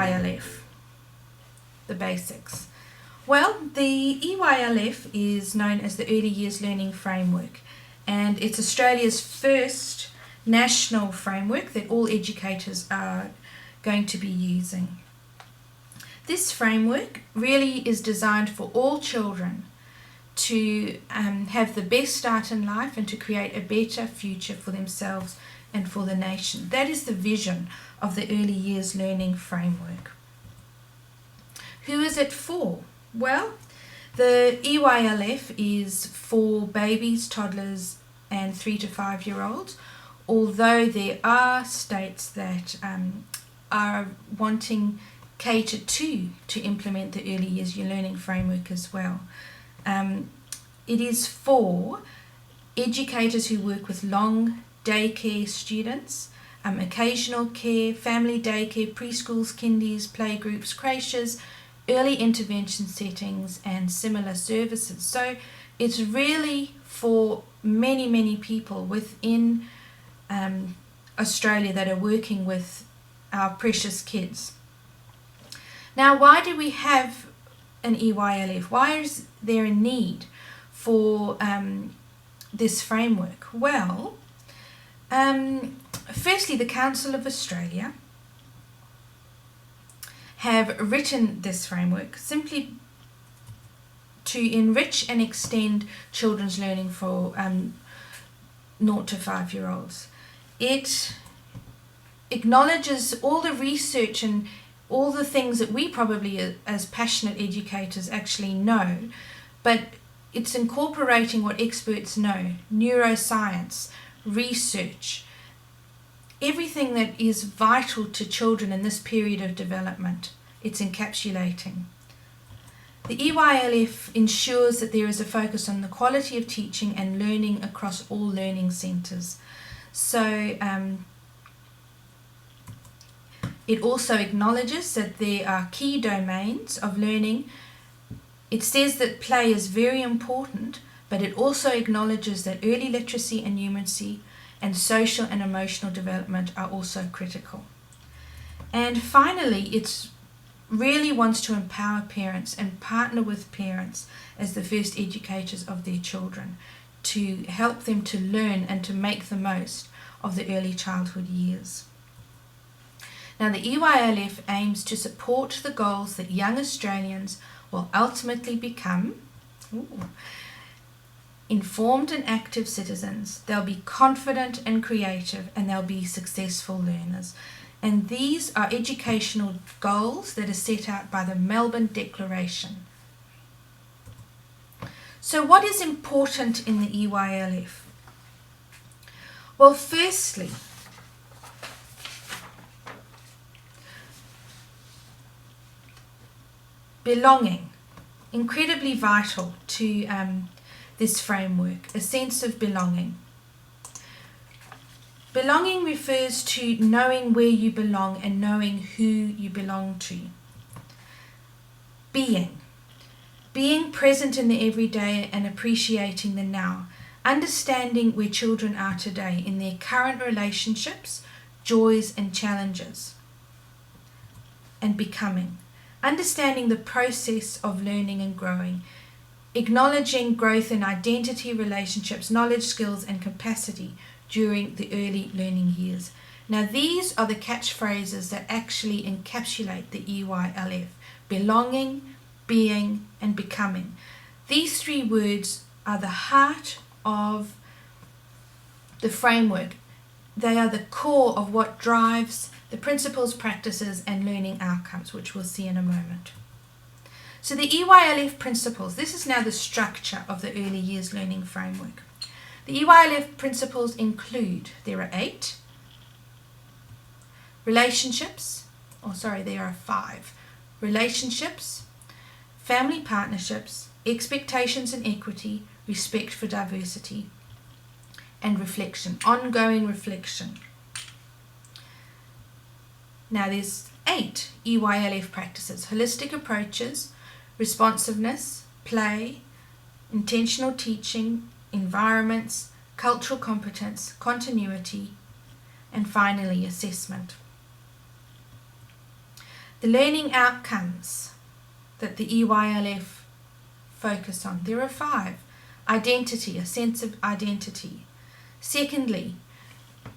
EYLF, the basics. Well, the EYLF is known as the Early Years Learning Framework, and it's Australia's first national framework that all educators are going to be using. This framework really is designed for all children to have the best start in life and to create a better future for themselves and for the nation. That is the vision of the Early Years Learning Framework. Who is it for? Well, the EYLF is for babies, toddlers and 3 to 5 year olds, although there are states that are wanting cater to implement the Early Years Learning Framework as well. It is for educators who work with long daycare students, occasional care, family daycare, preschools, kindies, playgroups, creches, early intervention settings and similar services. So it's really for many people within Australia that are working with our precious kids. Now, why do we have an EYLF? Why is there a need for this framework? Well, firstly, the Council of Australia have written this framework simply to enrich and extend children's learning for 0 to 5 year olds. It acknowledges all the research and all the things that we probably as passionate educators actually know, but it's incorporating what experts know, neuroscience, research, everything that is vital to children in this period of development. It's encapsulating. The EYLF ensures that there is a focus on the quality of teaching and learning across all learning centres. So it also acknowledges that there are key domains of learning. It says that play is very important, but it also acknowledges that early literacy and numeracy and social and emotional development are also critical. And finally, it really wants to empower parents and partner with parents as the first educators of their children to help them to learn and to make the most of the early childhood years. Now, the EYLF aims to support the goals that young Australians will ultimately become informed and active citizens. They'll be confident and creative, and they'll be successful learners. And these are educational goals that are set out by the Melbourne Declaration. So what is important in the EYLF? Well, firstly, belonging, incredibly vital to this framework, a sense of belonging. Belonging refers to knowing where you belong and knowing who you belong to. Being present in the everyday and appreciating the now, understanding where children are today in their current relationships, joys and challenges. And becoming, understanding the process of learning and growing, acknowledging growth in identity, relationships, knowledge, skills and capacity during the early learning years. Now, these are the catchphrases that actually encapsulate the EYLF: belonging, being and becoming. These three words are the heart of the framework. They are the core of what drives the principles, practices and learning outcomes, which we'll see in a moment. So the EYLF principles, this is now the structure of the Early Years Learning Framework. The EYLF principles include, there are 8, there are 5. Relationships, family partnerships, expectations and equity, respect for diversity, and reflection, ongoing reflection. Now there's 8 EYLF practices: holistic approaches, responsiveness, play, intentional teaching, environments, cultural competence, continuity, and finally assessment. The learning outcomes that the EYLF focus on, there are 5. Identity, a sense of identity. Secondly,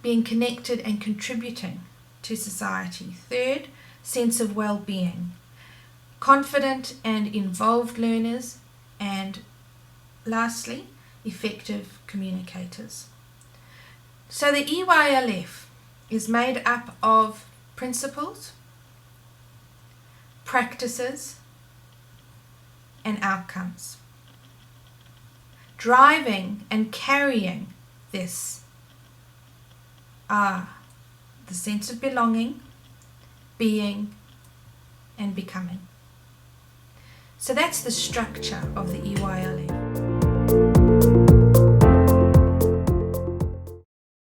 being connected and contributing to society. Third, sense of well-being. Confident and involved learners. And lastly, effective communicators. So the EYLF is made up of principles, practices, and outcomes. Driving and carrying this are the sense of belonging, being, and becoming. So that's the structure of the EYLF.